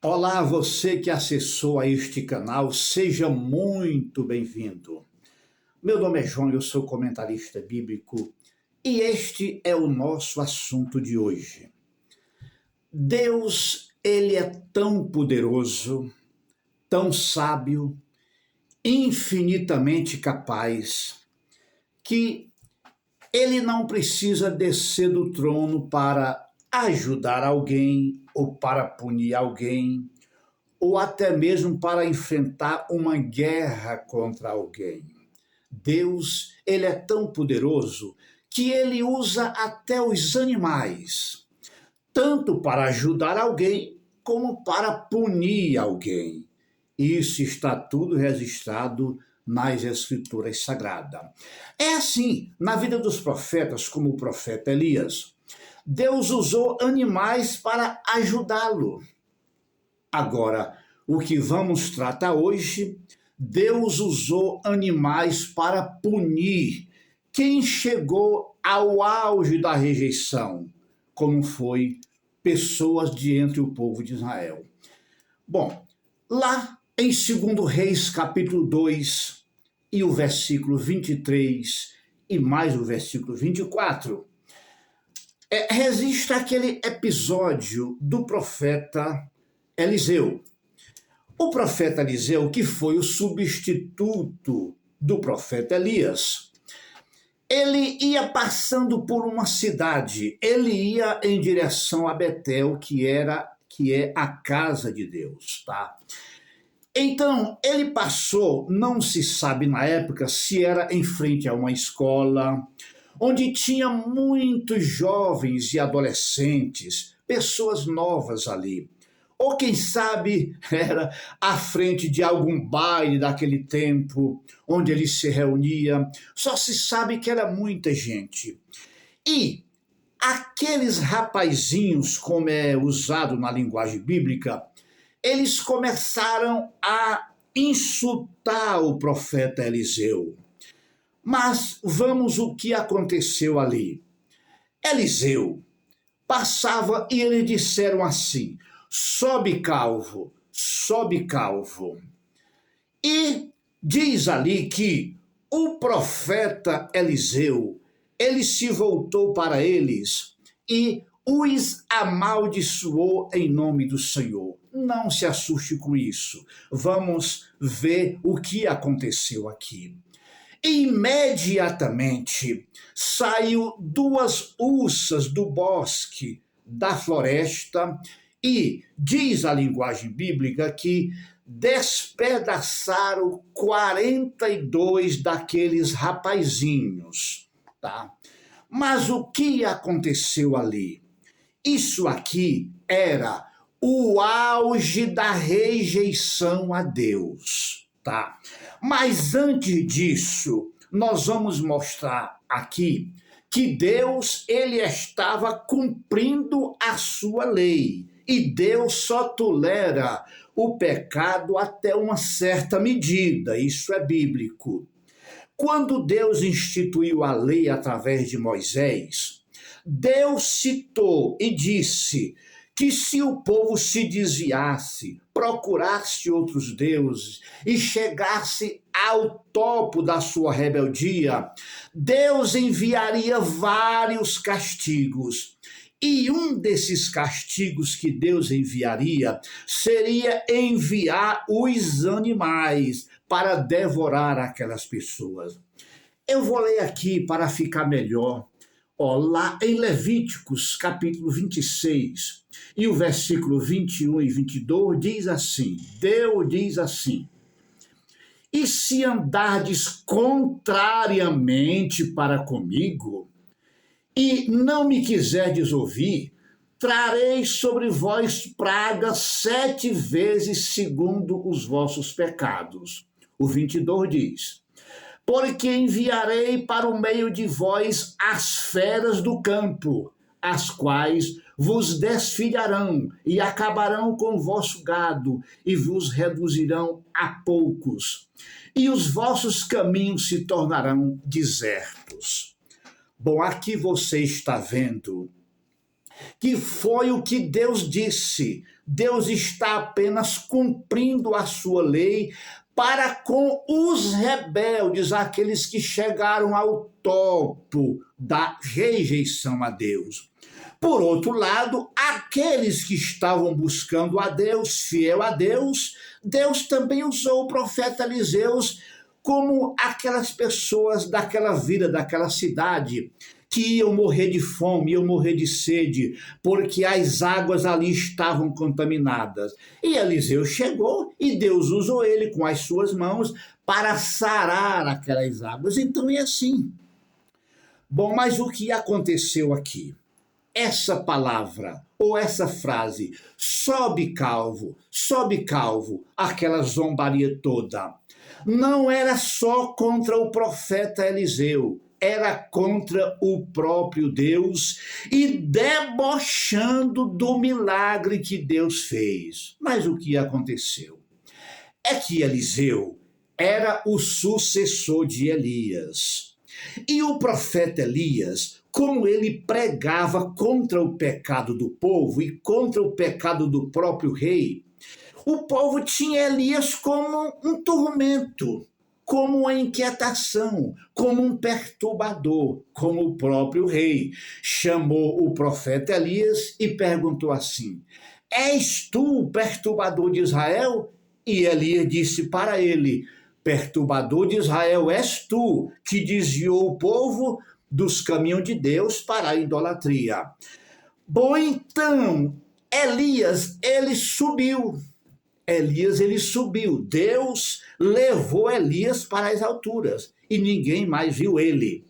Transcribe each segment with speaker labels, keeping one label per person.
Speaker 1: Olá, você que acessou a este canal, seja muito bem-vindo. Meu nome é João, eu sou comentarista bíblico e este é o nosso assunto de hoje. Deus, ele é tão poderoso, tão sábio, infinitamente capaz, que ele não precisa descer do trono para ajudar alguém ou para punir alguém, ou até mesmo para enfrentar uma guerra contra alguém. Deus, ele é tão poderoso que ele usa até os animais, tanto para ajudar alguém como para punir alguém. Isso está tudo registrado nas Escrituras Sagradas. É assim, na vida dos profetas, como o profeta Elias, Deus usou animais para ajudá-lo. Agora, o que vamos tratar hoje, Deus usou animais para punir quem chegou ao auge da rejeição, como foi pessoas de entre o povo de Israel. Bom, lá em 2 Reis, capítulo 2, e o versículo 23, e mais o versículo 24, resiste aquele episódio do profeta Eliseu. O profeta Eliseu, que foi o substituto do profeta Elias, ele ia passando por uma cidade, ele ia em direção a Betel, que é a casa de Deus, tá? Então, ele passou, não se sabe na época se era em frente a uma escola, onde tinha muitos jovens e adolescentes, pessoas novas ali. Ou quem sabe era à frente de algum baile daquele tempo, onde ele se reunia. Só se sabe que era muita gente. E aqueles rapazinhos, como é usado na linguagem bíblica, eles começaram a insultar o profeta Eliseu. Mas vamos o que aconteceu ali. Eliseu passava e eles disseram assim: sobe calvo, sobe calvo. E diz ali que o profeta Eliseu, ele se voltou para eles e os amaldiçoou em nome do Senhor. Não se assuste com isso. Vamos ver o que aconteceu aqui. Imediatamente saiu duas ursas do bosque, da floresta, e diz a linguagem bíblica que despedaçaram 42 daqueles rapazinhos, tá? Mas o que aconteceu ali? Isso aqui era o auge da rejeição a Deus, tá? Mas antes disso, nós vamos mostrar aqui que Deus, ele estava cumprindo a sua lei. E Deus só tolera o pecado até uma certa medida. Isso é bíblico. Quando Deus instituiu a lei através de Moisés, Deus citou e disse que se o povo se desviasse, procurasse outros deuses e chegasse ao topo da sua rebeldia, Deus enviaria vários castigos. E um desses castigos que Deus enviaria seria enviar os animais para devorar aquelas pessoas. Eu vou ler aqui para ficar melhor. Lá em Levíticos, capítulo 26, e o versículo 21 e 22 diz assim: Deus diz assim: e se andardes contrariamente para comigo, e não me quiserdes ouvir, trarei sobre vós pragas 7 vezes segundo os vossos pecados. O 22 diz: porque enviarei para o meio de vós as feras do campo, as quais vos desfilharão e acabarão com o vosso gado e vos reduzirão a poucos, e os vossos caminhos se tornarão desertos. Bom, aqui você está vendo que foi o que Deus disse. Deus está apenas cumprindo a sua lei para com os rebeldes, aqueles que chegaram ao topo da rejeição a Deus. Por outro lado, aqueles que estavam buscando a Deus, fiel a Deus, Deus também usou o profeta Eliseu como aquelas pessoas daquela vila, daquela cidade, que iam morrer de fome, iam morrer de sede, porque as águas ali estavam contaminadas. E Eliseu chegou e Deus usou ele com as suas mãos para sarar aquelas águas. Então é assim. Bom, mas o que aconteceu aqui? Essa palavra ou essa frase, sobe calvo, aquela zombaria toda, não era só contra o profeta Eliseu, era contra o próprio Deus e debochando do milagre que Deus fez. Mas o que aconteceu? É que Eliseu era o sucessor de Elias. E o profeta Elias, como ele pregava contra o pecado do povo e contra o pecado do próprio rei, o povo tinha Elias como um tormento, como uma inquietação, como um perturbador, como o próprio rei chamou o profeta Elias e perguntou assim: és tu o perturbador de Israel? E Elias disse para ele: perturbador de Israel és tu, que desviou o povo dos caminhos de Deus para a idolatria. Bom, então, Elias, ele subiu. Deus levou Elias para as alturas e ninguém mais viu ele.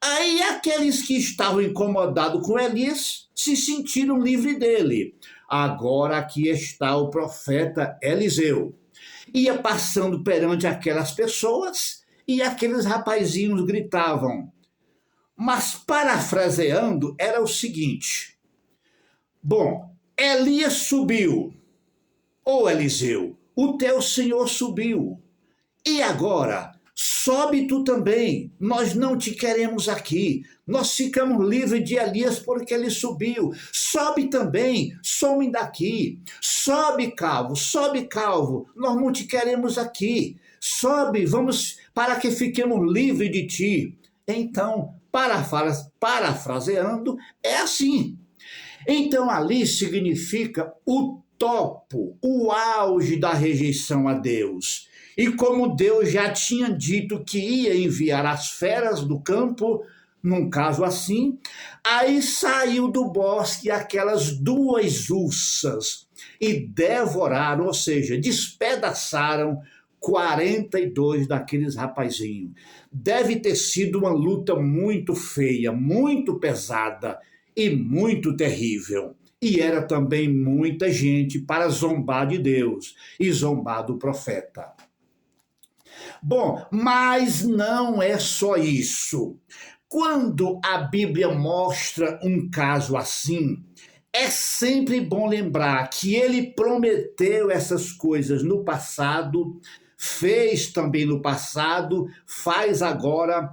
Speaker 1: Aí aqueles que estavam incomodados com Elias se sentiram livres dele. Agora aqui está o profeta Eliseu. Ia passando perante aquelas pessoas e aqueles rapazinhos gritavam. Mas parafraseando era o seguinte: bom, Elias subiu. Ô Eliseu, o teu Senhor subiu. E agora, sobe tu também. Nós não te queremos aqui. Nós ficamos livres de Elias porque ele subiu. Sobe também, some daqui. Sobe calvo. Nós não te queremos aqui. Sobe, vamos para que fiquemos livres de ti. Então, parafraseando, é assim. Então, ali significa o topo, o auge da rejeição a Deus. E como Deus já tinha dito que ia enviar as feras do campo, num caso assim, aí saiu do bosque aquelas duas ursas e devoraram, ou seja, despedaçaram 42 daqueles rapazinhos. Deve ter sido uma luta muito feia, muito pesada e muito terrível. E era também muita gente para zombar de Deus e zombar do profeta. Bom, mas não é só isso. Quando a Bíblia mostra um caso assim, é sempre bom lembrar que ele prometeu essas coisas no passado, fez também no passado, faz agora.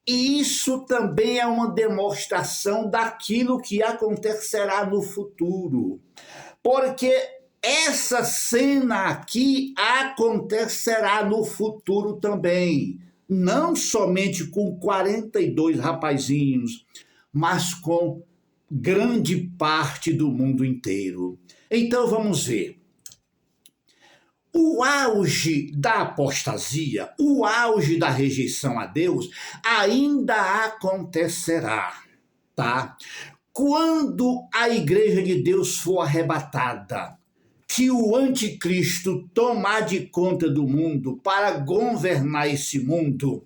Speaker 1: E isso também é uma demonstração daquilo que acontecerá no futuro. Porque essa cena aqui acontecerá no futuro também. Não somente com 42 rapazinhos, mas com grande parte do mundo inteiro. Então vamos ver. O auge da apostasia, o auge da rejeição a Deus ainda acontecerá, tá? Quando a igreja de Deus for arrebatada, que o anticristo tomar de conta do mundo para governar esse mundo,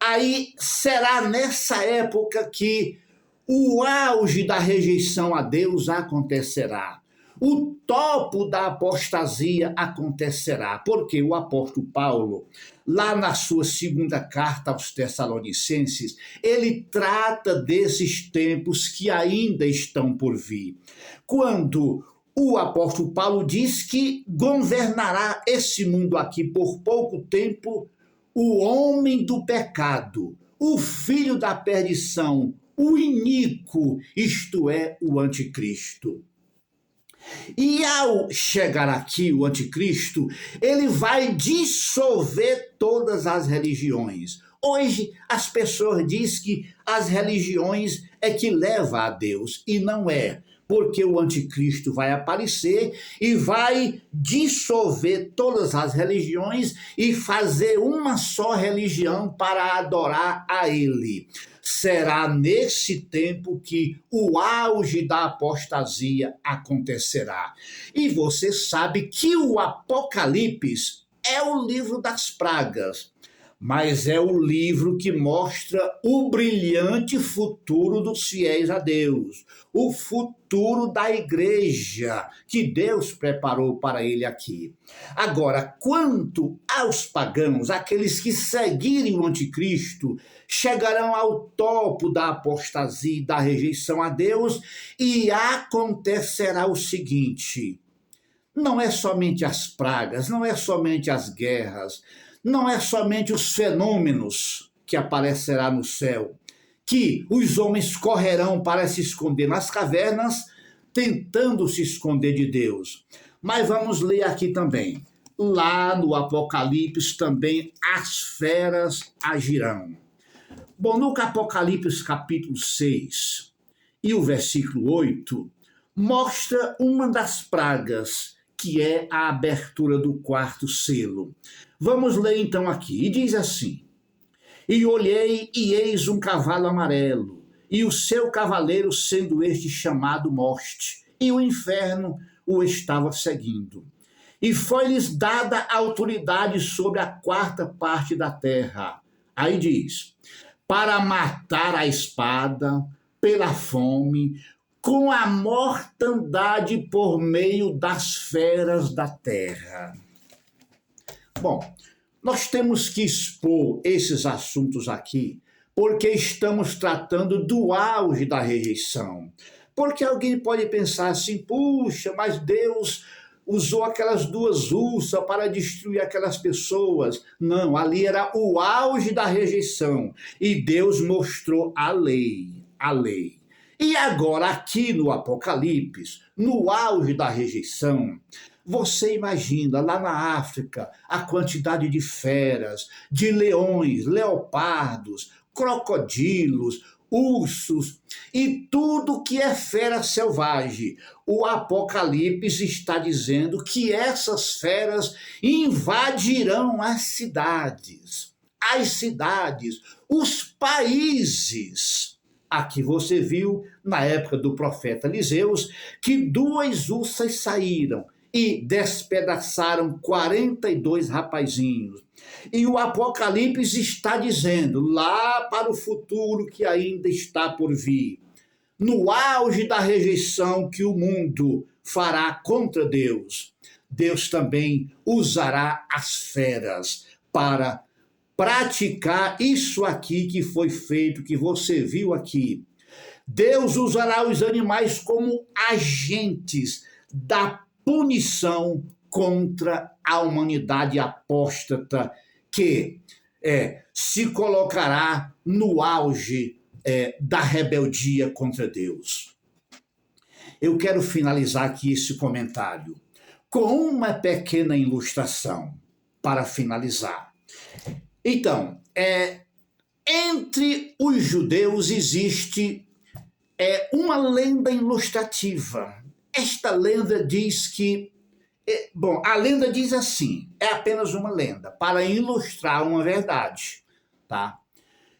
Speaker 1: aí será nessa época que o auge da rejeição a Deus acontecerá. O topo da apostasia acontecerá, porque o apóstolo Paulo, lá na sua segunda carta aos Tessalonicenses, ele trata desses tempos que ainda estão por vir. Quando o apóstolo Paulo diz que governará esse mundo aqui por pouco tempo o homem do pecado, o filho da perdição, o iníquo, isto é, o anticristo. E ao chegar aqui, o anticristo, ele vai dissolver todas as religiões. Hoje, as pessoas dizem que as religiões é que leva a Deus, e não é. Porque o anticristo vai aparecer e vai dissolver todas as religiões e fazer uma só religião para adorar a ele. Será nesse tempo que o auge da apostasia acontecerá. E você sabe que o Apocalipse é o livro das pragas, mas é o livro que mostra o brilhante futuro dos fiéis a Deus, o futuro da igreja que Deus preparou para ele aqui. Agora, quanto aos pagãos, aqueles que seguirem o anticristo, chegarão ao topo da apostasia e da rejeição a Deus, e acontecerá o seguinte: não é somente as pragas, não é somente as guerras, não é somente os fenômenos que aparecerá no céu, que os homens correrão para se esconder nas cavernas, tentando se esconder de Deus. Mas vamos ler aqui também. Lá no Apocalipse também as feras agirão. Bom, no Apocalipse capítulo 6 e o versículo 8, mostra uma das pragas, que é a abertura do quarto selo. Vamos ler então aqui, e diz assim: e olhei, e eis um cavalo amarelo, e o seu cavaleiro sendo este chamado Morte, e o inferno o estava seguindo. E foi-lhes dada autoridade sobre a quarta parte da terra. Aí diz: para matar a espada, pela fome, com a mortandade por meio das feras da terra. Bom, nós temos que expor esses assuntos aqui, porque estamos tratando do auge da rejeição. Porque alguém pode pensar assim: puxa, mas Deus usou aquelas duas ursas para destruir aquelas pessoas. Não, ali era o auge da rejeição, e Deus mostrou a lei, a lei. E agora, aqui no Apocalipse, no auge da rejeição, você imagina lá na África a quantidade de feras, de leões, leopardos, crocodilos, ursos e tudo que é fera selvagem. O Apocalipse está dizendo que essas feras invadirão as cidades, os países. Aqui você viu, na época do profeta Eliseus, que duas ursas saíram e despedaçaram 42 rapazinhos. E o Apocalipse está dizendo, lá para o futuro que ainda está por vir, no auge da rejeição que o mundo fará contra Deus, Deus também usará as feras para praticar isso aqui que foi feito, que você viu aqui. Deus usará os animais como agentes da punição contra a humanidade apóstata que se colocará no auge da rebeldia contra Deus. Eu quero finalizar aqui esse comentário com uma pequena ilustração para finalizar. Então, entre os judeus existe uma lenda ilustrativa. Esta lenda diz que, a lenda diz assim, é apenas uma lenda, para ilustrar uma verdade, tá?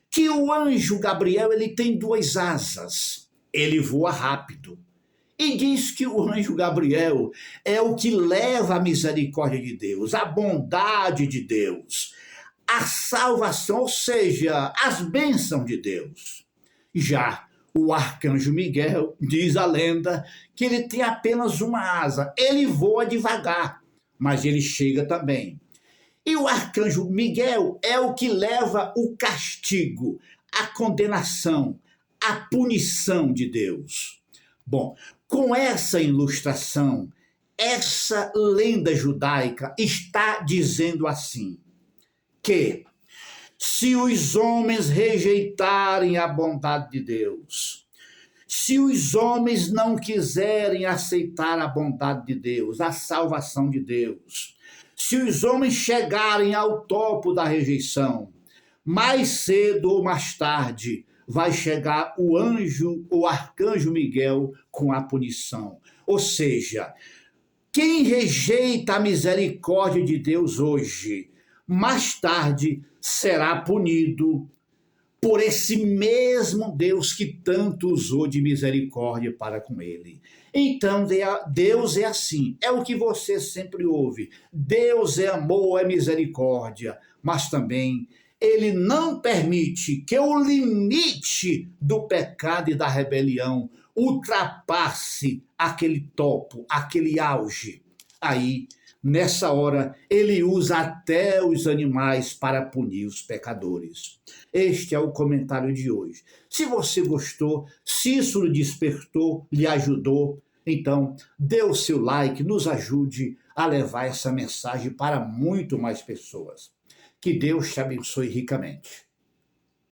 Speaker 1: Que o anjo Gabriel, ele tem duas asas, ele voa rápido. E diz que o anjo Gabriel é o que leva a misericórdia de Deus, a bondade de Deus, a salvação, ou seja, as bênçãos de Deus. Já o arcanjo Miguel, diz a lenda, que ele tem apenas uma asa, ele voa devagar, mas ele chega também. E o arcanjo Miguel é o que leva o castigo, a condenação, a punição de Deus. Bom, com essa ilustração, essa lenda judaica está dizendo assim, que Se os homens rejeitarem a bondade de Deus, se os homens não quiserem aceitar a bondade de Deus, a salvação de Deus, se os homens chegarem ao topo da rejeição, mais cedo ou mais tarde vai chegar o anjo, o arcanjo Miguel, com a punição. Ou seja, quem rejeita a misericórdia de Deus hoje, mais tarde será punido por esse mesmo Deus que tanto usou de misericórdia para com ele. Então, Deus é assim, é o que você sempre ouve. Deus é amor, é misericórdia, mas também ele não permite que o limite do pecado e da rebelião ultrapasse aquele topo, aquele auge. Aí, nessa hora, ele usa até os animais para punir os pecadores. Este é o comentário de hoje. Se você gostou, se isso lhe despertou, lhe ajudou, então dê o seu like, nos ajude a levar essa mensagem para muito mais pessoas. Que Deus te abençoe ricamente.